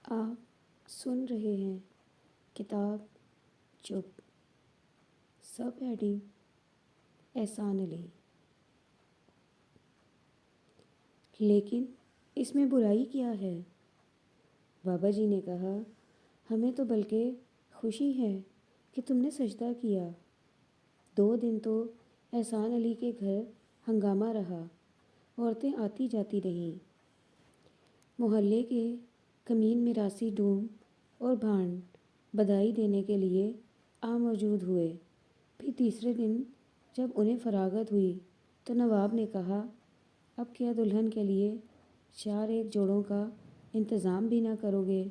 آپ سن رہے ہیں کتاب چپ، سب ہیڈنگ احسان علی۔ لیکن اس میں برائی کیا ہے؟ بابا جی نے کہا، ہمیں تو بلکہ خوشی ہے کہ تم نے سجدہ کیا۔ 2 دن تو احسان علی کے گھر ہنگامہ رہا، عورتیں آتی جاتی رہیں، محلے کے کمین میراثی ڈوم اور بھانڈ بدائی دینے کے لیے موجود ہوئے۔ پھر تیسرے دن جب انہیں فراغت ہوئی تو نواب نے کہا، اب کیا دلہن کے لیے 4 جوڑوں کا انتظام بھی نہ کرو گے؟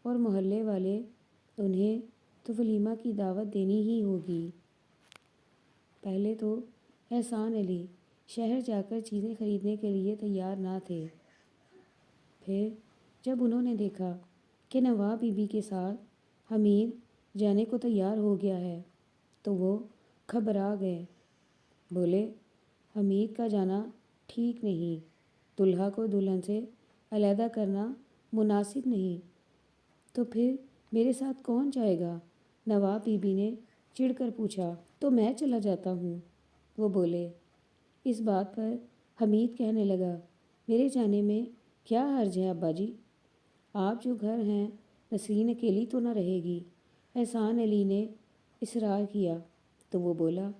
اور محلے والے، انہیں تو ولیمہ کی دعوت دینی ہی ہوگی۔ پہلے تو احسان علی شہر جا کر چیزیں خریدنے کے لیے تیار نہ تھے۔ پھر جب انہوں نے دیکھا کہ نواب بی بی کے ساتھ حمید جانے کو تیار ہو گیا ہے تو وہ گھبرا گئے۔ بولے، حمید کا جانا ٹھیک نہیں، دلہا کو دلہن سے علیحدہ کرنا مناسب نہیں، تو پھر میرے ساتھ کون جائے گا؟ نواب بی بی نے چڑھ کر پوچھا۔ تو میں چلا جاتا ہوں، وہ بولے۔ اس بات پر حمید کہنے لگا، میرے جانے میں کیا حرج ہے ابا جی؟ آپ جو گھر ہیں، نسرین اکیلی تو نہ رہے گی؟ احسان علی نے اصرار کیا تو وہ بولا،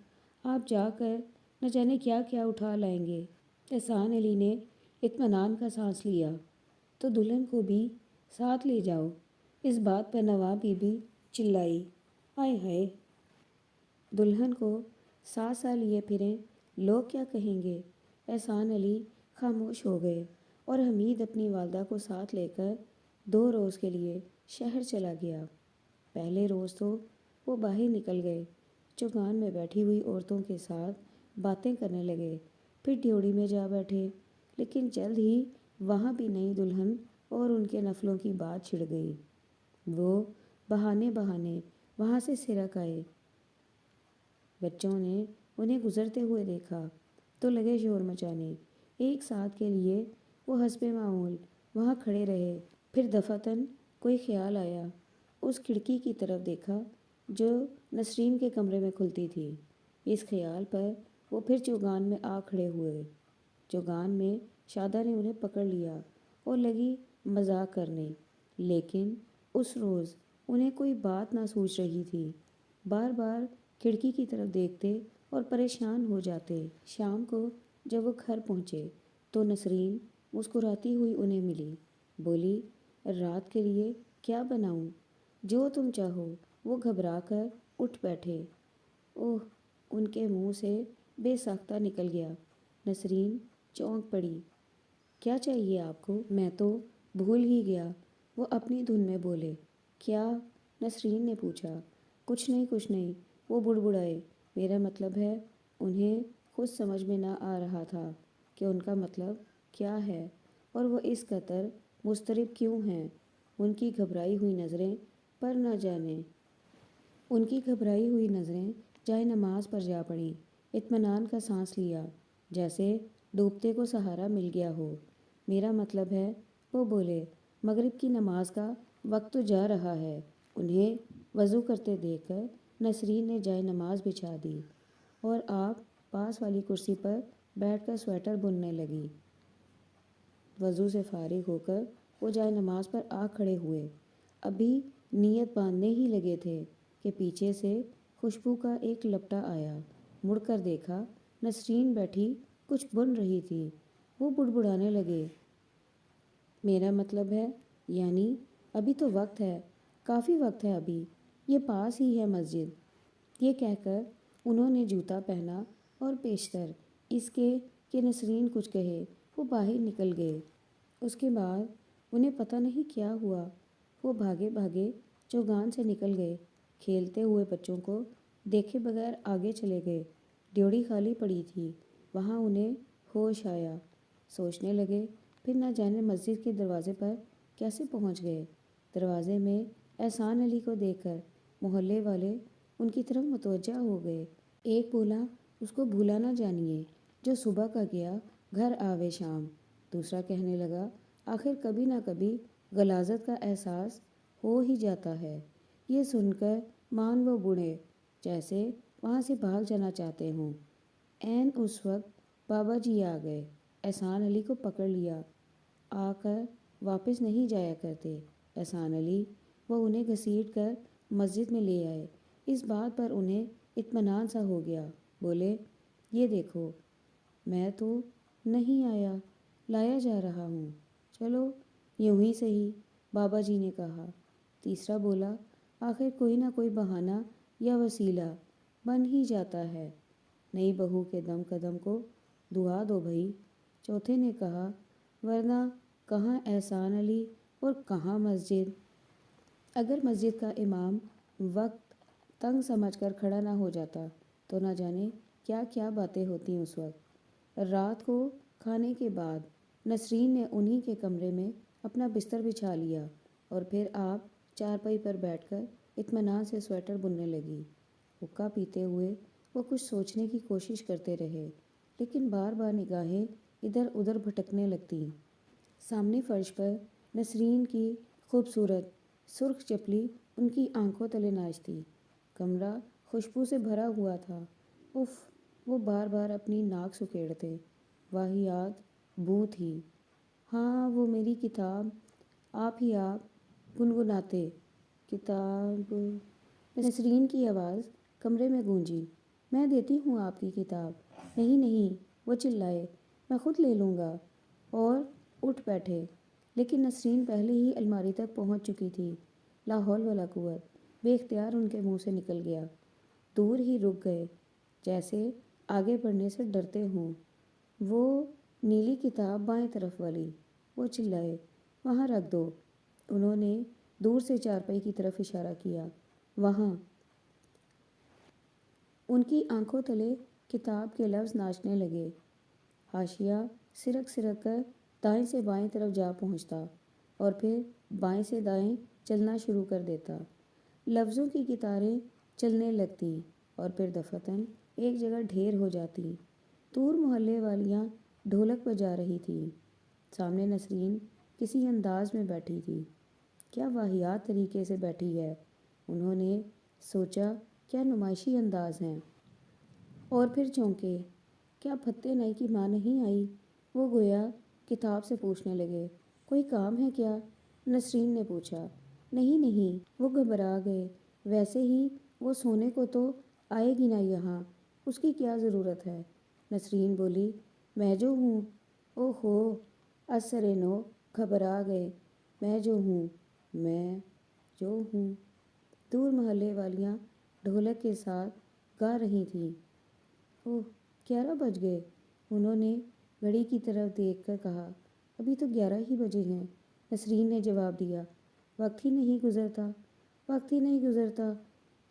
آپ جا کر نہ جانے کیا کیا اٹھا لائیں گے۔ احسان علی نے اطمینان کا سانس لیا، تو دلہن کو بھی ساتھ لے جاؤ۔ اس بات پر نواب بی بی چلائی، ہائے ہائے، دلہن کو ساتھ لیے پھریں، لوگ کیا کہیں گے؟ احسان علی خاموش ہو گئے اور حمید اپنی والدہ کو ساتھ لے کر 2 روز کے لیے شہر چلا گیا۔ پہلے روز تو وہ باہر نکل گئے، چوگان میں بیٹھی ہوئی عورتوں کے ساتھ باتیں کرنے لگے، پھر ڈیوڑی میں جا بیٹھے، لیکن جلد ہی وہاں بھی نئی دلہن اور ان کے نفلوں کی بات چھڑ گئی۔ وہ بہانے بہانے وہاں سے سرک آئے۔ بچوں نے انہیں گزرتے ہوئے دیکھا تو لگے شور مچانے۔ ایک ساتھ کے لیے وہ حسب معمول وہاں کھڑے رہے، پھر دفعتاً کوئی خیال آیا، اس کھڑکی کی طرف دیکھا جو نسرین کے کمرے میں کھلتی تھی۔ اس خیال پر وہ پھر چوگان میں کھڑے ہوئے۔ چوگان میں شادہ نے انہیں پکڑ لیا اور لگی مذاق کرنے، لیکن اس روز انہیں کوئی بات نہ سوچ رہی تھی، بار بار کھڑکی کی طرف دیکھتے اور پریشان ہو جاتے۔ شام کو جب وہ گھر پہنچے تو نسرین مسکراتی ہوئی انہیں ملی، بولی، رات کے لیے کیا بناؤں؟ جو تم چاہو۔ وہ گھبرا کر اٹھ بیٹھے۔ اوہ، ان کے منہ سے بے ساختہ نکل گیا۔ نسرین چونک پڑی، کیا چاہیے آپ کو؟ میں تو بھول ہی گیا، وہ اپنی دھن میں بولے۔ کیا؟ نسرین نے پوچھا۔ کچھ نہیں، وہ بڑبڑائے، میرا مطلب ہے۔ انہیں خود سمجھ میں نہ آ رہا تھا کہ ان کا مطلب کیا ہے اور وہ اس قدر مضطرب کیوں ہیں۔ ان کی گھبرائی ہوئی نظریں پر نہ جانے، ان کی گھبرائی ہوئی نظریں جائے نماز پر جا پڑیں۔ اطمینان کا سانس لیا، جیسے ڈوبتے کو سہارا مل گیا ہو۔ میرا مطلب ہے، وہ بولے، مغرب کی نماز کا وقت تو جا رہا ہے۔ انہیں وضو کرتے دیکھ کر نسرین نے جائے نماز بچھا دی اور آپ پاس والی کرسی پر بیٹھ کر سویٹر بننے لگی۔ وضو سے فارغ ہو کر وہ جائے نماز پر کھڑے ہوئے، ابھی نیت باندھنے ہی لگے تھے کہ پیچھے سے خوشبو کا ایک لپٹا آیا۔ مڑ کر دیکھا، نسرین بیٹھی کچھ بن رہی تھی۔ وہ بڑبڑانے لگے، میرا مطلب ہے، یعنی ابھی تو وقت ہے، کافی وقت ہے، ابھی یہ پاس ہی ہے مسجد۔ یہ کہہ کر انہوں نے جوتا پہنا اور پیشتر اس کے کہ نسرین کچھ کہے وہ باہر نکل گئے۔ اس کے بعد انہیں پتہ نہیں کیا ہوا، وہ بھاگے بھاگے چوگان سے نکل گئے، کھیلتے ہوئے بچوں کو دیکھے بغیر آگے چلے گئے۔ ڈیوڑی خالی پڑی تھی، وہاں انہیں ہوش آیا، سوچنے لگے، پھر نہ جانے مسجد کے دروازے پر کیسے پہنچ گئے۔ دروازے میں احسان علی کو دیکھ کر محلے والے ان کی طرف متوجہ ہو گئے۔ ایک بولا، اس کو بھولا نہ جانیے، جو صبح کا گیا گھر آوے شام۔ دوسرا کہنے لگا، آخر کبھی نہ کبھی غلاظت کا احساس ہو ہی جاتا ہے۔ یہ سن کر مان وہ بوڑھے جیسے وہاں سے بھاگ جانا چاہتے ہوں۔ عین اس وقت بابا جی آ گئے، احسان علی کو پکڑ لیا۔ آ کر واپس نہیں جایا کرتے احسان علی، وہ انہیں گھسیٹ کر مسجد میں لے آئے۔ اس بات پر انہیں اطمینان سا ہو گیا۔ بولے، یہ دیکھو، میں تو نہیں آیا، لایا جا رہا ہوں، چلو یوں ہی صحیح، بابا جی نے کہا۔ تیسرا بولا، آخر کوئی نہ کوئی بہانہ یا وسیلہ بن ہی جاتا ہے، نئی بہو کے دم قدم کو دعا دو بھائی۔ چوتھے نے کہا، ورنہ کہاں احسان علی اور کہاں مسجد؟ اگر مسجد کا امام وقت تنگ سمجھ کر کھڑا نہ ہو جاتا تو نہ جانے کیا کیا باتیں ہوتی اس وقت۔ رات کو کھانے کے بعد نسرین نے انہی کے کمرے میں اپنا بستر بچھا لیا اور پھر آپ چارپائی پر بیٹھ کر اطمینان سے سویٹر بننے لگی۔ حقہ پیتے ہوئے وہ کچھ سوچنے کی کوشش کرتے رہے، لیکن بار بار نگاہیں ادھر ادھر بھٹکنے لگتیں۔ سامنے فرش پر نسرین کی خوبصورت سرخ چپلی ان کی آنکھوں تلے ناچتی۔ کمرہ خوشبو سے بھرا ہوا تھا۔ اف، وہ بار بار اپنی ناک سکیڑتے۔ واہیات بو تھی۔ ہاں، وہ میری کتاب، آپ ہی آپ گنگناتے، کتاب۔ نسرین کی آواز کمرے میں گونجی، میں دیتی ہوں آپ کی کتاب۔ نہیں نہیں، وہ چلائے، میں خود لے لوں گا، اور اٹھ بیٹھے۔ لیکن نسرین پہلے ہی الماری تک پہنچ چکی تھی۔ لا حول ولا قوت بے اختیار ان کے منہ سے نکل گیا۔ دور ہی رک گئے، جیسے آگے بڑھنے سے ڈرتے ہوں۔ وہ نیلی کتاب بائیں طرف والی، وہ چلائے، وہاں رکھ دو۔ انہوں نے دور سے چارپائی کی طرف اشارہ کیا، وہاں۔ ان کی آنکھوں تلے کتاب کے لفظ ناچنے لگے۔ حاشیہ سرک سرک کر دائیں سے بائیں طرف جا پہنچتا اور پھر بائیں سے دائیں چلنا شروع کر دیتا۔ لفظوں کی قطاریں چلنے لگتی اور پھر دفعتاً ایک جگہ ڈھیر ہو جاتی۔ دور محلے والیاں ڈھولک بجا رہی تھیں۔ سامنے نسرین کسی انداز میں بیٹھی تھی۔ کیا واہیات طریقے سے بیٹھی ہے، انہوں نے سوچا، کیا نمائشی انداز ہیں۔ اور پھر چونکے، کیا پھتے نائی کی ماں نہیں آئی؟ وہ گویا کتاب سے پوچھنے لگے، کوئی کام ہے کیا؟ نسرین نے پوچھا۔ نہیں نہیں، وہ گھبرا گئے، ویسے ہی وہ سونے کو تو آئے گی نہ یہاں، اس کی کیا ضرورت ہے؟ نسرین بولی، میں جو ہوں۔ او ہو، از سرِ نو گھبرا گئے، میں جو ہوں، میں جو ہوں۔ دور محلے والیاں ڈھولک کے ساتھ گا رہی تھیں۔ اوہ، 11 بج گئے، انہوں نے گھڑی کی طرف دیکھ کر کہا۔ ابھی تو 11 ہی بجے ہیں، نسرین نے جواب دیا۔ وقت ہی نہیں گزرتا، وقت ہی نہیں گزرتا،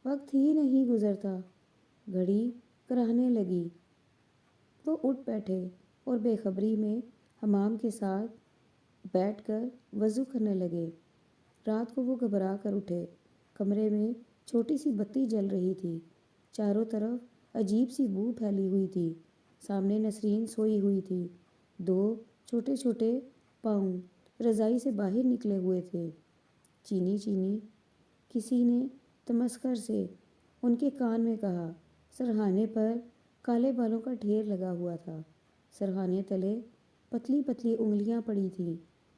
وقت ہی نہیں گزرتا۔ گھڑی کراہنے لگی۔ وہ اٹھ بیٹھے اور بے خبری میں حمام کے ساتھ بیٹھ کر وضو کرنے لگے۔ رات کو وہ گھبرا کر اٹھے۔ کمرے میں چھوٹی سی بتی جل رہی تھی۔ چاروں طرف عجیب سی بو پھیلی ہوئی تھی۔ سامنے نسرین سوئی ہوئی تھی۔ 2 چھوٹے چھوٹے پاؤں رضائی سے باہر نکلے ہوئے تھے۔ چینی چینی، کسی نے تمسخر سے ان کے کان میں کہا۔ سرہانے پر کالے بالوں کا ڈھیر لگا ہوا تھا۔ سرہانے تلے پتلی پتلی انگلیاں پڑی تھیں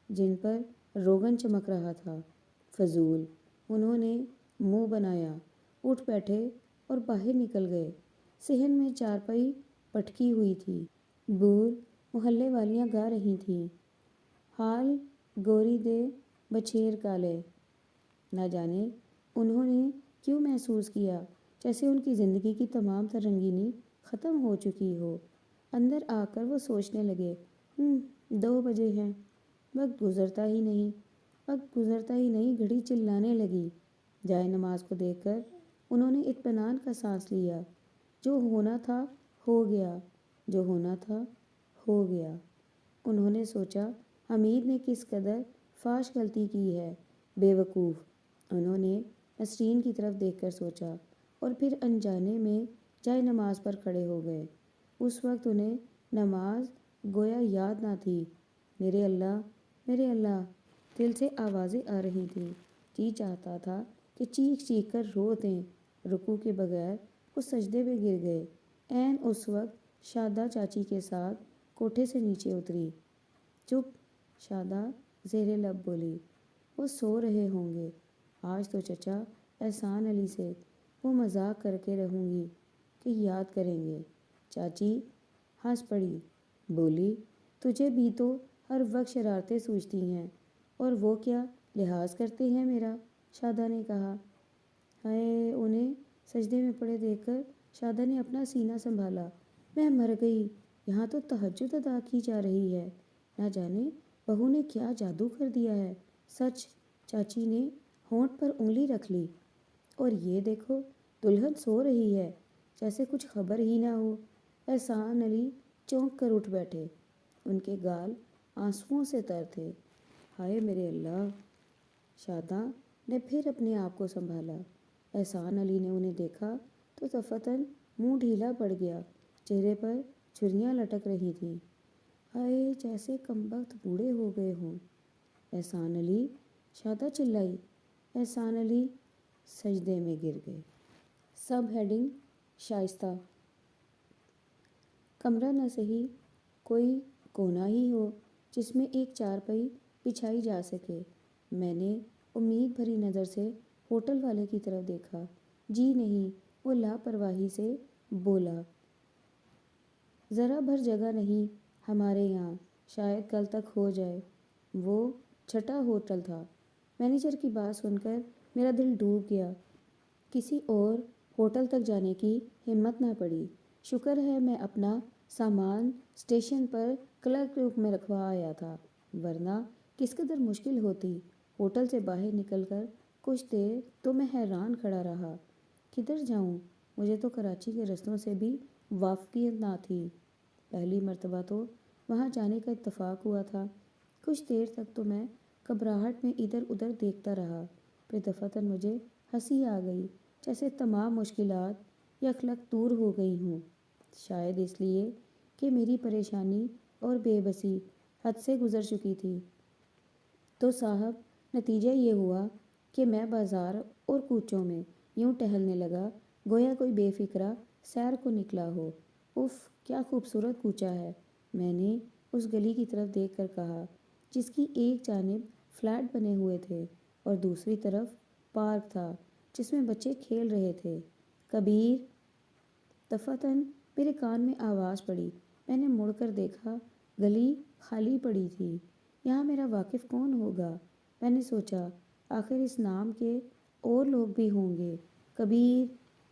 جن پر روغن چمک رہا تھا۔ فضول، انہوں نے منہ بنایا، اٹھ بیٹھے اور باہر نکل گئے۔ صحن میں چارپائی پٹکی ہوئی تھی۔ دور محلے والیاں گا رہی تھیں، حال گوری دے بچھیر کالے۔ نہ جانے انہوں نے کیوں محسوس کیا جیسے ان کی زندگی کی تمام تر رنگینی ختم ہو چکی ہو۔ اندر آ کر وہ سوچنے لگے، 2 بجے ہیں، وقت گزرتا ہی نہیں، وقت گزرتا ہی نہیں۔ گھڑی چلانے لگی۔ جائے نماز کو دیکھ کر انہوں نے اطمینان کا سانس لیا۔ جو ہونا تھا ہو گیا، جو ہونا تھا ہو گیا۔ انہوں نے سوچا، حمید نے کس قدر فاش غلطی کی ہے، بے وقوف۔ انہوں نے نسرین کی طرف دیکھ کر سوچا اور پھر انجانے میں جائے نماز پر کھڑے ہو گئے۔ اس وقت انہیں نماز گویا یاد نہ تھی۔ میرے اللہ، دل سے آوازیں آ رہی تھیں۔ جی چاہتا تھا کہ چیخ چیخ کر رو دیں۔ رکوع کے بغیر وہ سجدے میں گر گئے۔ عین اس وقت شادہ چاچی کے ساتھ کوٹھے سے نیچے اتری۔ چپ، شادہ زیر لب بولی، وہ سو رہے ہوں گے۔ آج تو چچا احسان علی سے وہ مذاق کر کے رہوں گی کہ یاد کریں گے۔ چاچی ہنس پڑی، بولی، تجھے بھی تو ہر وقت شرارتیں سوچتی ہیں، اور وہ کیا لحاظ کرتے ہیں میرا؟ شادہ نے کہا۔ ہائے، انہیں سجدے میں پڑے دیکھ کر شادہ نے اپنا سینہ سنبھالا۔ میں مر گئی، یہاں تو تہجد ادا کی جا رہی ہے۔ نہ جانے بہو نے کیا جادو کر دیا ہے۔ سچ، چاچی نے ہونٹ پر انگلی رکھ لی، اور یہ دیکھو دلہن سو رہی ہے، جیسے کچھ خبر ہی نہ ہو۔ احسان علی چونک کر اٹھ بیٹھے، ان کے گال آنسوؤں سے تر تھے۔ ہائے میرے اللہ! شادہ نے پھر اپنے آپ کو سنبھالا۔ احسان علی نے انہیں دیکھا تو دفعتاً منہ ڈھیلا پڑ گیا، چہرے پر جھریاں لٹک رہی تھیں۔ ہائے، جیسے کمبخت بوڑھے ہو گئے ہوں۔ احسان علی! شادہ چلائی۔ احسان علی سجدے میں گر گئے۔ سب ہیڈنگ: شائستہ۔ کمرہ نہ صحیح کوئی کونا ہی ہو جس میں ایک چارپائی بچھائی جا سکے۔ میں نے امید بھری نظر سے ہوٹل والے کی طرف دیکھا۔ جی نہیں، وہ لاپرواہی سے بولا، ذرا بھر جگہ نہیں ہمارے یہاں، شاید کل تک ہو جائے۔ وہ چھٹا ہوٹل تھا۔ مینیجر کی بات سن کر میرا دل ڈوب گیا۔ کسی اور ہوٹل تک جانے کی ہمت نہ پڑی۔ شکر ہے میں اپنا سامان اسٹیشن پر کلرک روم میں رکھوا آیا تھا، ورنہ کس قدر مشکل ہوتی۔ ہوٹل سے باہر نکل کر کچھ دیر تو میں حیران کھڑا رہا۔ کدھر جاؤں؟ مجھے تو کراچی کے رستوں سے بھی واقفیت نہ تھی۔ پہلی مرتبہ تو وہاں جانے کا اتفاق ہوا تھا۔ کچھ دیر تک تو میں گھبراہٹ میں ادھر ادھر دیکھتا رہا، پھر دفعتاً مجھے ہنسی آ گئی، جیسے تمام مشکلات یکلخت دور ہو گئی ہوں۔ شاید اس لیے کہ میری پریشانی اور بے بسی حد سے گزر چکی تھی۔ تو صاحب، نتیجہ یہ ہوا کہ میں بازار اور کوچوں میں یوں ٹہلنے لگا گویا کوئی بے فکرہ سیر کو نکلا ہو۔ اف، کیا خوبصورت کوچہ ہے! میں نے اس گلی کی طرف دیکھ کر کہا، جس کی ایک جانب فلیٹ بنے ہوئے تھے اور دوسری طرف پارک تھا جس میں بچے کھیل رہے تھے۔ کبیر! دفعتاً میرے کان میں آواز پڑی۔ میں نے مڑ کر دیکھا، گلی خالی پڑی تھی۔ یہاں میرا واقف کون ہوگا؟ میں نے سوچا، آخر اس نام کے اور لوگ بھی ہوں گے۔ کبیر!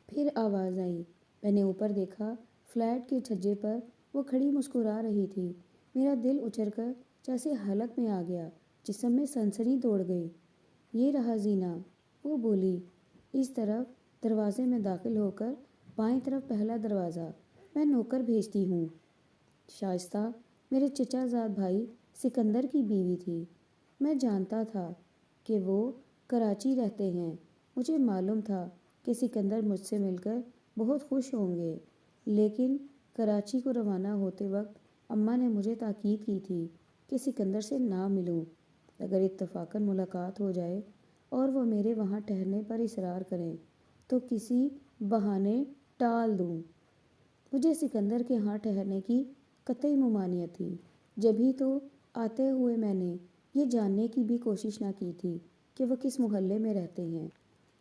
پھر آواز آئی۔ میں نے اوپر دیکھا، فلیٹ کے چھجے پر وہ کھڑی مسکرا رہی تھی۔ میرا دل اچھل کر جیسے حلق میں آ گیا، جسم میں سنسنی دوڑ گئی۔ یہ رہا زینہ، وہ بولی۔ اس طرف دروازے میں داخل ہو کر بائیں طرف پہلا دروازہ، میں نوکر بھیجتی ہوں۔ شائستہ میرے چچا زاد بھائی سکندر کی بیوی تھی۔ میں جانتا تھا کہ وہ کراچی رہتے ہیں۔ مجھے معلوم تھا کہ سکندر مجھ سے مل کر بہت خوش ہوں گے، لیکن کراچی کو روانہ ہوتے وقت اماں نے مجھے تاکید کی تھی کہ سکندر سے نہ ملوں۔ اگر اتفاقاً ملاقات ہو جائے اور وہ میرے وہاں ٹھہرنے پر اصرار کریں تو کسی بہانے ٹال دوں۔ مجھے سکندر کے ہاں ٹھہرنے کی قطعی ممانعت تھی۔ جبھی تو آتے ہوئے میں نے یہ جاننے کی بھی کوشش نہ کی تھی کہ وہ کس محلے میں رہتے ہیں۔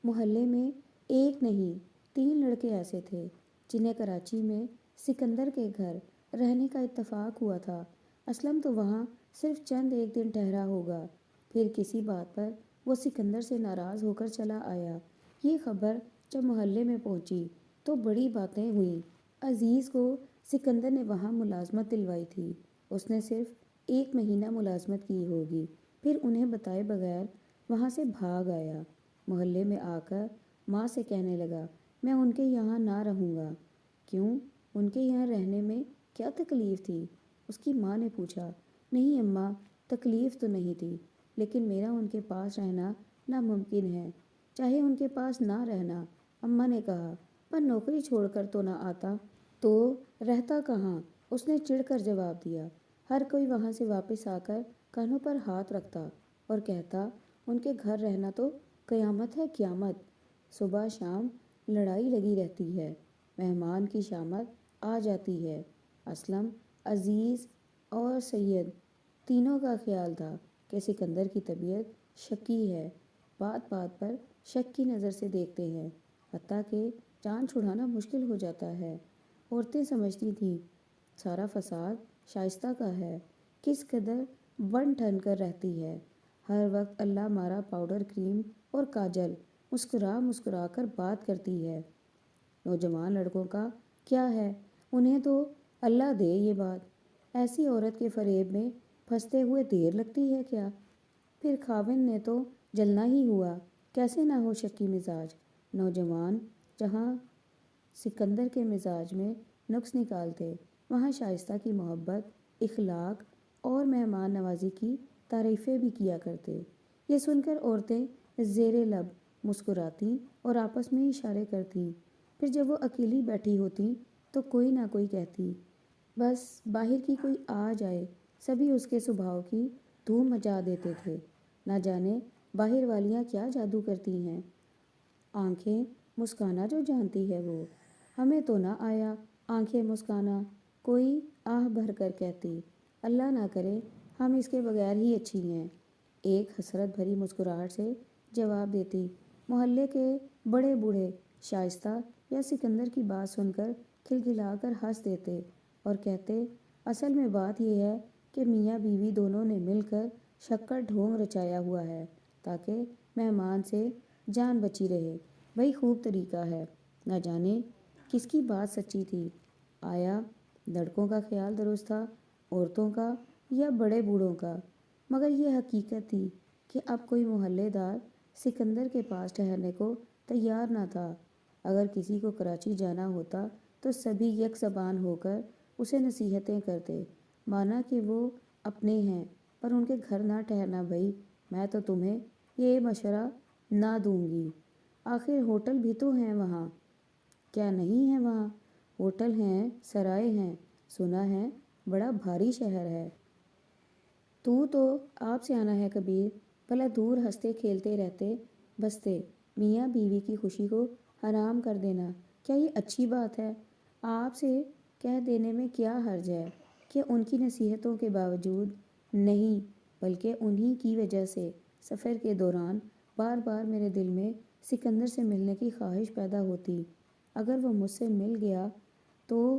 محلے میں ایک نہیں 3 لڑکے ایسے تھے جنہیں کراچی میں سکندر کے گھر رہنے کا اتفاق ہوا تھا۔ اسلم تو وہاں صرف چند ایک دن ٹھہرا ہوگا، پھر کسی بات پر وہ سکندر سے ناراض ہو کر چلا آیا۔ یہ خبر جب محلے میں پہنچی تو بڑی باتیں ہوئیں۔ عزیز کو سکندر نے وہاں ملازمت دلوائی تھی۔ اس نے صرف 1 مہینہ ملازمت کی ہوگی، پھر انہیں بتائے بغیر وہاں سے بھاگ آیا۔ محلے میں آ کر ماں سے کہنے لگا، میں ان کے یہاں نہ رہوں گا۔ کیوں؟ ان کے یہاں رہنے میں کیا تکلیف تھی؟ اس کی ماں نے پوچھا۔ نہیں اماں، تکلیف تو نہیں تھی، لیکن میرا ان کے پاس رہنا ناممکن ہے۔ چاہے ان کے پاس نہ رہنا، اماں نے کہا، پر نوکری چھوڑ کر تو نہ آتا۔ تو رہتا کہاں؟ اس نے چڑھ کر جواب دیا۔ ہر کوئی وہاں سے واپس آ کر کانوں پر ہاتھ رکھتا۔ اور کہتا ان کے گھر رہنا تو قیامت ہے قیامت، صبح شام لڑائی لگی رہتی ہے، مہمان کی شامت آ جاتی ہے۔ اسلم، عزیز اور سید تینوں کا خیال تھا کہ سکندر کی طبیعت شکی ہے، بات بات پر شک کی نظر سے دیکھتے ہیں، حتیٰ کہ جان چھڑانا مشکل ہو جاتا ہے۔ عورتیں سمجھتی تھیں سارا فساد شائستہ کا ہے، کس قدر بن ٹھن کر رہتی ہے، ہر وقت اللہ مارا پاؤڈر کریم اور کاجل، مسکرا مسکرا کر بات کرتی ہے۔ نوجوان لڑکوں کا کیا ہے، انہیں تو اللہ دے یہ بات، ایسی عورت کے فریب میں پھنستے ہوئے دیر لگتی ہے کیا؟ پھر خاوند نے تو جلنا ہی ہوا، کیسے نہ ہو شکی مزاج۔ نوجوان جہاں سکندر کے مزاج میں نقص نکالتے، وہاں شائستہ کی محبت، اخلاق اور مہمان نوازی کی تعریفیں بھی کیا کرتے۔ یہ سن کر عورتیں زیر لب مسکراتی اور آپس میں اشارے کرتی، پھر جب وہ اکیلی بیٹھی ہوتی تو کوئی نہ کوئی کہتی، بس باہر کی کوئی آ جائے۔ سبھی اس کے سبھاؤ کی دھوم مچا دیتے تھے، نہ جانے باہر والیاں کیا جادو کرتی ہیں، آنکھیں مسکانا جو جانتی ہے وہ، ہمیں تو نہ آیا آنکھیں مسکانا، کوئی آہ بھر کر کہتی، اللہ نہ کرے ہم اس کے بغیر ہی اچھی ہیں، ایک حسرت بھری مسکراہٹ سے جواب دیتی۔ محلے کے بڑے بوڑھے شائستہ یا سکندر کی بات سن کر کھلکھلا کر ہنس دیتے اور کہتے، اصل میں بات یہ ہے کہ میاں بیوی دونوں نے مل کر شکر ڈھونگ رچایا ہوا ہے تاکہ مہمان سے جان بچی رہے۔ بھئی خوب طریقہ ہے، نہ جانے کس کی بات سچی تھی، آیا لڑکوں کا خیال درست تھا، عورتوں کا یا بڑے بوڑھوں کا؟ مگر یہ حقیقت تھی کہ اب کوئی محلے دار سکندر کے پاس ٹھہرنے کو تیار نہ تھا۔ اگر کسی کو کراچی جانا ہوتا تو سبھی یک زبان ہو کر اسے نصیحتیں کرتے، مانا کہ وہ اپنے ہیں، پر ان کے گھر نہ ٹھہرنا بھائی، میں تو تمہیں یہ مشورہ نہ دوں گی، آخر ہوٹل بھی تو ہیں وہاں۔ کیا نہیں ہے وہاں؟ ہوٹل ہیں، سرائے ہیں، سنا ہے بڑا بھاری شہر ہے۔ تو آپ سے آنا ہے کبیر، بھلا دور ہنستے کھیلتے رہتے بستے، میاں بیوی کی خوشی کو حرام کر دینا کیا یہ اچھی بات ہے؟ آپ سے کہہ دینے میں کیا حرج ہے کہ ان کی نصیحتوں کے باوجود نہیں، بلکہ انہی کی وجہ سے سفر کے دوران بار بار میرے دل میں سکندر سے ملنے کی خواہش پیدا ہوتی۔ اگر وہ مجھ سے مل گیا تو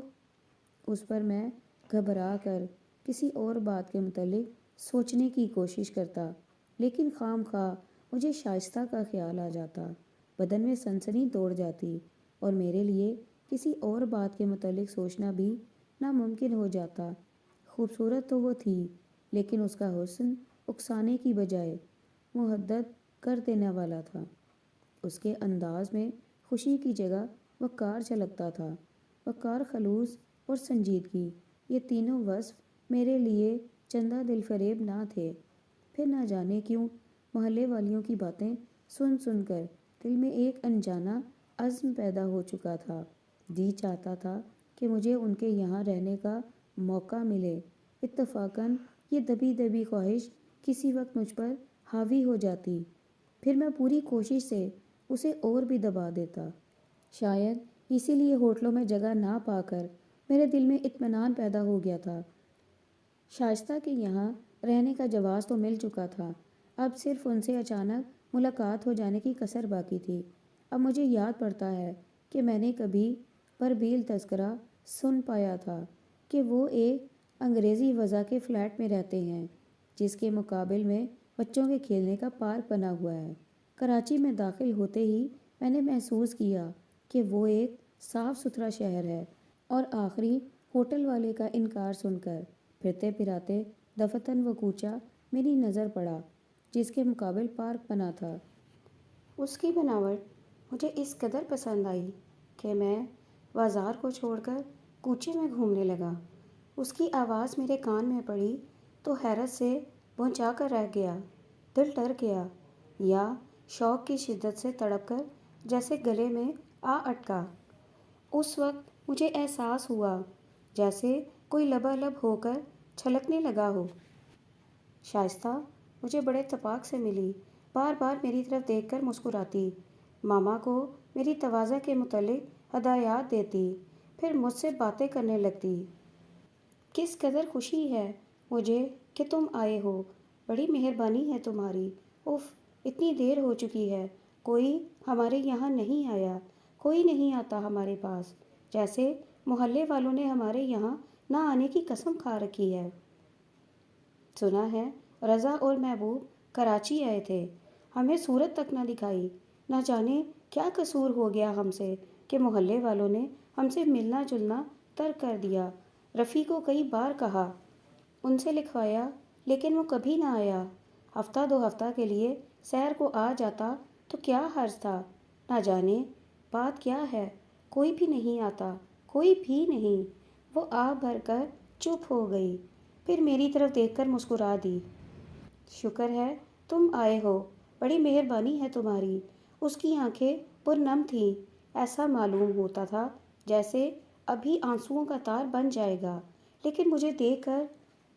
اس پر میں گھبرا کر کسی اور بات کے متعلق سوچنے کی کوشش کرتا، لیکن خام خواہ مجھے شائستہ کا خیال آ جاتا، بدن میں سنسنی توڑ جاتی اور میرے لیے کسی اور بات کے متعلق سوچنا بھی ناممکن ہو جاتا۔ خوبصورت تو وہ تھی، لیکن اس کا حسن اکسانے کی بجائے مہدد کر دینے والا تھا۔ اس کے انداز میں خوشی کی جگہ وقار چھلکتا تھا، وقار، خلوص اور سنجیدگی، یہ تینوں وصف میرے لیے چندہ دل فریب نہ تھے۔ پھر نہ جانے کیوں محلے والیوں کی باتیں سن سن کر دل میں ایک انجانا عزم پیدا ہو چکا تھا، جی چاہتا تھا کہ مجھے ان کے یہاں رہنے کا موقع ملے۔ اتفاقاً یہ دبی دبی خواہش کسی وقت مجھ پر حاوی ہو جاتی، پھر میں پوری کوشش سے اسے اور بھی دبا دیتا۔ شاید اسی لیے ہوٹلوں میں جگہ نہ پا کر میرے دل میں اطمینان پیدا ہو گیا تھا۔ شائستہ کے یہاں رہنے کا جواز تو مل چکا تھا، اب صرف ان سے اچانک ملاقات ہو جانے کی کسر باقی تھی۔ اب مجھے یاد پڑتا ہے کہ میں نے کبھی پربیل تذکرہ سن پایا تھا کہ وہ ایک انگریزی وضع کے فلیٹ میں رہتے ہیں جس کے مقابل میں بچوں کے کھیلنے کا پارک بنا ہوا ہے۔ کراچی میں داخل ہوتے ہی میں نے محسوس کیا کہ وہ ایک صاف ستھرا شہر ہے، اور آخری ہوٹل والے کا انکار سن کر پھرتے پھراتے دفتن و کوچہ میری نظر پڑا جس کے مقابل پارک بنا تھا۔ اس کی بناوٹ مجھے اس قدر پسند آئی کہ میں بازار کو چھوڑ کر کوچے میں گھومنے لگا۔ اس کی آواز میرے کان میں پڑی تو حیرت سے بھونچا کر رہ گیا، دل ڈر گیا، یا شوق کی شدت سے تڑپ کر جیسے گلے میں آ اٹکا۔ اس وقت مجھے احساس ہوا جیسے کوئی لبالب ہو کر چھلکنے لگا ہو۔ شائستہ مجھے بڑے اتفاق سے ملی، بار بار میری طرف دیکھ کر مسکراتی، ماما کو میری تواضع کے متعلق ہدایات دیتی، پھر مجھ سے باتیں کرنے لگتی۔ کس قدر خوشی ہے مجھے کہ تم آئے ہو، بڑی مہربانی ہے تمہاری۔ اف، اتنی دیر ہو چکی ہے، کوئی ہمارے یہاں نہیں آیا، کوئی نہیں آتا ہمارے پاس، جیسے محلے والوں نے ہمارے یہاں نہ آنے کی قسم کھا رکھی ہے۔ سنا ہے رضا اور محبوب کراچی آئے تھے، ہمیں صورت تک نہ دکھائی، نہ جانے کیا قصور ہو گیا ہم سے کہ محلے والوں نے ہم سے ملنا جلنا ترک کر دیا۔ رفیع کو کئی بار کہا، ان سے لکھوایا، لیکن وہ کبھی نہ آیا۔ ہفتہ دو ہفتہ کے لیے سیر کو آ جاتا تو کیا حرج تھا، نہ جانے بات کیا ہے، کوئی بھی نہیں آتا، کوئی بھی نہیں۔ وہ آہ بھر کر چپ ہو گئی، پھر میری طرف دیکھ کر مسکرا دی۔ شکر ہے تم آئے ہو، بڑی مہربانی ہے تمہاری۔ اس کی آنکھیں پرنم تھیں، ایسا معلوم ہوتا تھا جیسے ابھی آنسوؤں کا تار بن جائے گا، لیکن مجھے دیکھ کر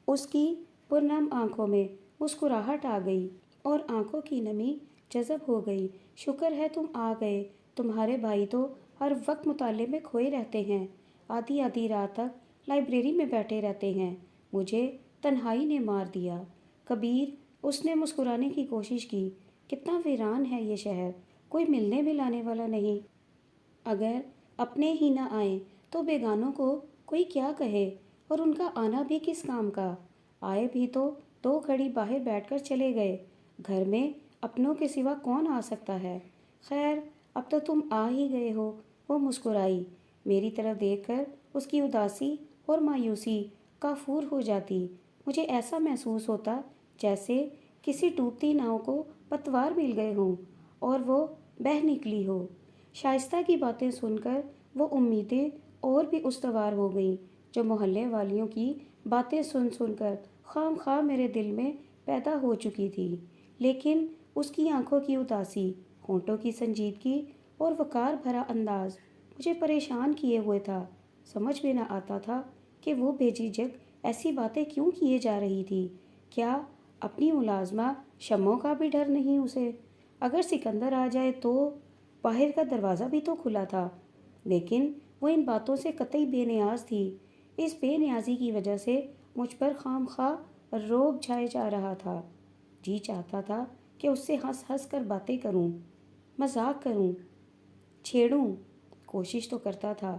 اس کی پرنم آنکھوں میں مسکراہٹ آ گئی اور آنکھوں کی نمی جذب ہو گئی۔ شکر ہے تم آ گئے، تمہارے بھائی تو ہر وقت مطالعے میں کھوئے رہتے ہیں، آدھی آدھی رات تک لائبریری میں بیٹھے رہتے ہیں، مجھے تنہائی نے مار دیا۔ کبیر، اس نے مسکرانے کی کوشش کی، کتنا ویران ہے یہ شہر، کوئی ملنے ملانے والا نہیں۔ اگر اپنے ہی نہ آئیں تو بیگانوں کو کوئی کیا کہے، اور ان کا آنا بھی کس کام کا؟ آئے بھی تو دو گھڑی باہر بیٹھ کر چلے گئے، گھر میں اپنوں کے سوا کون آ سکتا ہے؟ خیر، اب تو تم آ ہی گئے ہو۔ وہ مسکرائی، میری طرف دیکھ کر اس کی اداسی اور مایوسی کافور ہو جاتی۔ مجھے ایسا محسوس ہوتا جیسے کسی ڈوبتی ناؤ کو پتوار مل گئے ہوں اور وہ بہہ نکلی ہو۔ شائستہ کی باتیں سن کر وہ امیدیں اور بھی استوار ہو گئیں جو محلے والیوں کی باتیں سن سن کر خام خواہ میرے دل میں پیدا ہو چکی تھی۔ لیکن اس کی آنکھوں کی اداسی، ہونٹوں کی سنجیدگی اور وقار بھرا انداز مجھے پریشان کیے ہوئے تھا۔ سمجھ میں نہ آتا تھا کہ وہ بے جھجک ایسی باتیں کیوں کیے جا رہی تھی۔ کیا اپنی ملازمہ شموں کا بھی ڈر نہیں اسے؟ اگر سکندر آ جائے تو؟ باہر کا دروازہ بھی تو کھلا تھا، لیکن وہ ان باتوں سے قطعی بے نیاز تھی۔ اس بے نیازی کی وجہ سے مجھ پر خام خواہ روب جھائے جا رہا تھا۔ جی چاہتا تھا کہ اس سے ہنس ہنس کر باتیں کروں، مذاق کروں، چھیڑوں، کوشش تو کرتا تھا،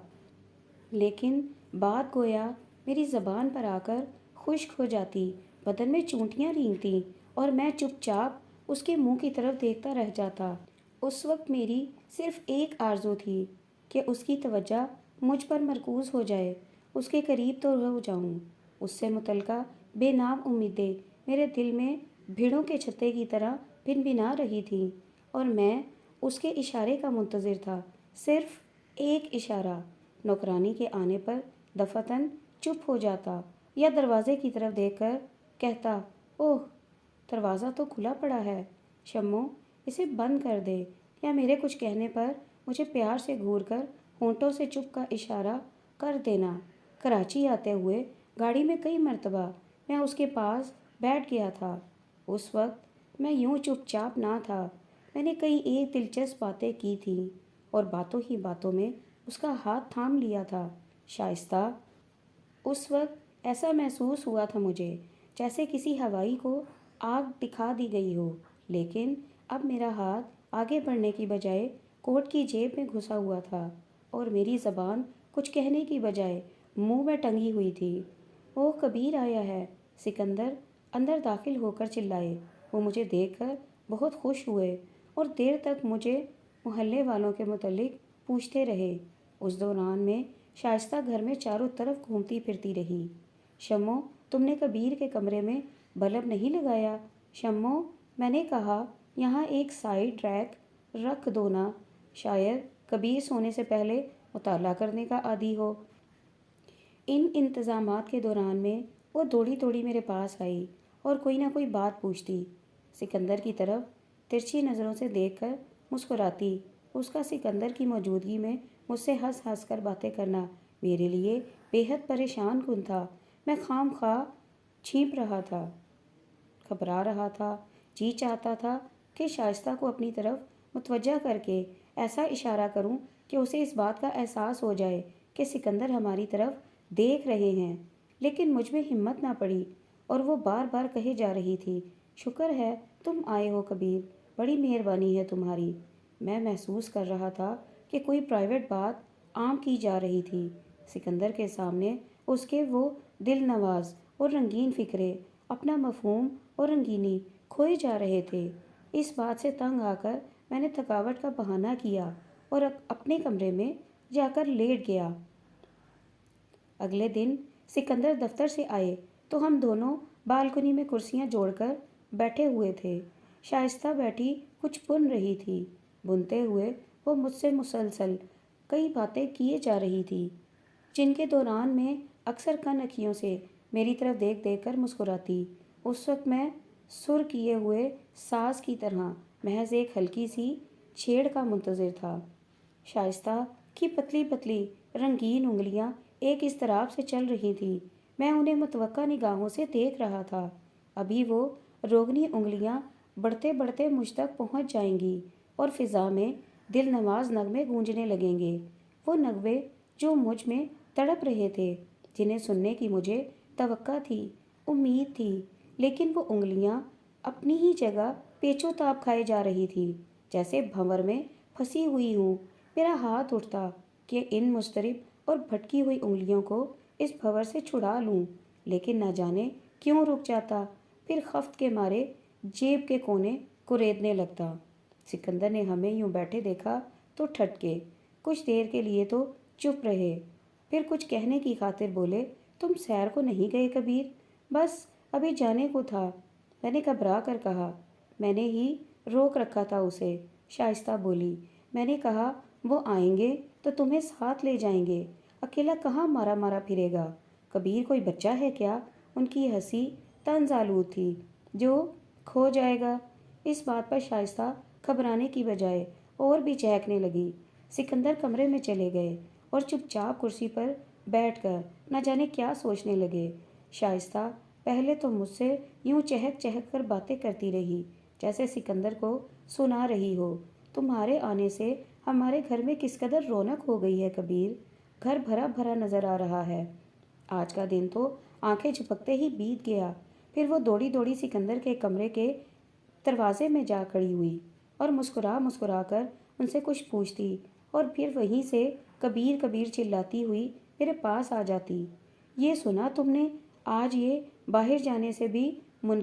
لیکن بات گویا میری زبان پر آ کر خشک ہو جاتی، بدن میں چونٹیاں رینگتیں اور میں چپ چاپ اس کے منہ کی طرف دیکھتا رہ جاتا۔ اس وقت میری صرف ایک آرزو تھی کہ اس کی توجہ مجھ پر مرکوز ہو جائے، اس کے قریب تو ہو جاؤں۔ اس سے متعلقہ بے نام امیدیں میرے دل میں بھیڑوں کے چھتے کی طرح بھن بھنا رہی تھیں، اور میں اس کے اشارے کا منتظر تھا، صرف ایک اشارہ۔ نوکرانی کے آنے پر دفعتاً چپ ہو جاتا یا دروازے کی طرف دیکھ کر کہتا، اوہ، دروازہ تو کھلا پڑا ہے، شمو اسے بند کر دے، یا میرے کچھ کہنے پر مجھے پیار سے گھور کر ہونٹوں سے چپ کا اشارہ کر دینا۔ کراچی آتے ہوئے گاڑی میں کئی مرتبہ میں اس کے پاس بیٹھ گیا تھا۔ اس وقت میں یوں چپ چاپ نہ تھا، میں نے کئی ایک دلچسپ باتیں کی تھیں، اور باتوں ہی باتوں میں اس کا ہاتھ تھام لیا تھا۔ شائستہ، اس وقت ایسا محسوس ہوا تھا مجھے جیسے کسی ہوائی کو آگ دکھا دی گئی ہو، لیکن اب میرا ہاتھ آگے بڑھنے کی بجائے کوٹ کی جیب میں گھسا ہوا تھا، اور میری زبان کچھ کہنے کی بجائے منہ میں ٹنگی ہوئی تھی۔ اوہ، کبیر آیا ہے، سکندر اندر داخل ہو کر چلائے۔ وہ مجھے دیکھ کر بہت خوش ہوئے اور دیر تک مجھے محلے والوں کے متعلق پوچھتے رہے۔ اس دوران میں شائستہ گھر میں چاروں طرف گھومتی پھرتی رہی۔ شمو، تم نے کبیر کے کمرے میں بلب نہیں لگایا؟ شمو، میں نے کہا، یہاں ایک سائیڈ ریک رکھ دو نا، شاید کبیر سونے سے پہلے مطالعہ کرنے کا عادی ہو۔ ان انتظامات کے دوران میں وہ دوڑی دوڑی میرے پاس آئی اور کوئی نہ کوئی بات پوچھتی، سکندر کی طرف ترچھی نظروں سے دیکھ کر مسکراتی۔ اس کا سکندر کی موجودگی میں مجھ سے ہنس ہنس کر باتیں کرنا میرے لیے بے حد پریشان کن تھا۔ میں خام خواہ چھینپ رہا تھا، گھبرا رہا تھا۔ جی چاہتا تھا کہ شائستہ کو اپنی طرف متوجہ کر کے ایسا اشارہ کروں کہ اسے اس بات کا احساس ہو جائے کہ سکندر ہماری طرف دیکھ رہے ہیں، لیکن مجھ میں ہمت نہ پڑی اور وہ بار بار کہے جا رہی تھی، شکر ہے تم آئے ہو کبیر، بڑی مہربانی ہے تمہاری۔ میں محسوس کر رہا تھا کہ کوئی پرائیویٹ بات عام کی جا رہی تھی۔ سکندر کے سامنے اس کے وہ دل نواز اور رنگین فکرے، اپنا مفہوم اور رنگینی کھوئے جا رہے تھے۔ اس بات سے تنگ آ کر میں نے تھکاوٹ کا بہانہ کیا اور اپنے کمرے میں جا کر لیٹ گیا۔ اگلے دن سکندر دفتر سے آئے تو ہم دونوں بالکنی میں کرسیاں جوڑ کر بیٹھے ہوئے تھے۔ شائستہ بیٹھی کچھ بن رہی تھی۔ بنتے ہوئے وہ مجھ سے مسلسل کئی باتیں کیے جا رہی تھی، جن کے دوران میں اکثر کن اکھیوں سے میری طرف دیکھ دیکھ کر مسکراتی۔ اس وقت میں سر کیے ہوئے ساز کی طرح محض ایک ہلکی سی چھیڑ کا منتظر تھا۔ شائستہ کی پتلی پتلی رنگین انگلیاں ایک اضطراب سے چل رہی تھیں۔ میں انہیں متوقع نگاہوں سے دیکھ رہا تھا۔ ابھی وہ روگنی انگلیاں بڑھتے بڑھتے مجھ تک پہنچ جائیں گی اور فضا میں دل نواز نغمے گونجنے لگیں گے، وہ نغمے جو مجھ میں تڑپ رہے تھے، جنہیں سننے کی مجھے توقع تھی، امید تھی، لیکن وہ انگلیاں اپنی ہی جگہ پیچ و تاب کھائے جا رہی تھی، جیسے بھنور میں پھنسی ہوئی ہوں۔ میرا ہاتھ اٹھتا کہ ان مضطرب اور بھٹکی ہوئی انگلیوں کو اس بھنور سے چھڑا لوں، لیکن نہ جانے کیوں رک جاتا، پھر خفت کے مارے جیب کے کونے کریدنے لگتا۔ سکندر نے ہمیں یوں بیٹھے دیکھا تو ٹھٹکے، کچھ دیر کے لیے تو چپ رہے، پھر کچھ کہنے کی خاطر بولے، تم سیر کو نہیں گئے کبیر؟ بس ابھی جانے کو تھا، میں نے گھبرا کر کہا۔ میں نے ہی روک رکھا تھا اسے، شائستہ بولی۔ میں نے کہا وہ آئیں گے تو تمہیں ساتھ لے جائیں گے، اکیلا کہاں مارا مارا پھرے گا؟ کبیر کوئی بچہ ہے کیا؟ ان کی ہنسی طنز آلود تھی۔ جو کھو جائے گا؟ اس بات پر شائستہ گھبرانے کی بجائے اور بھی چہکنے لگی۔ سکندر کمرے میں چلے گئے اور چپ چاپ کرسی پر بیٹھ کر نہ جانے کیا سوچنے لگے۔ شائستہ پہلے تو مجھ سے یوں چہک چہک کر باتیں کرتی رہی، جیسے سکندر کو سنا رہی ہو، تمہارے آنے سے ہمارے گھر میں کس قدر رونق ہو گئی ہے کبیر، گھر بھرا بھرا نظر آ رہا ہے۔ آج کا دن تو آنکھیں جھپکتے ہی بیت گیا۔ پھر وہ دوڑی دوڑی سکندر کے کمرے کے دروازے میں جا کھڑی ہوئی اور مسکرا مسکرا کر ان سے کچھ پوچھتی اور پھر وہیں سے کبیر کبیر چلاتی ہوئی میرے پاس آ جاتی۔ یہ سنا تم نے؟ آج یہ باہر جانے سے بھی منکر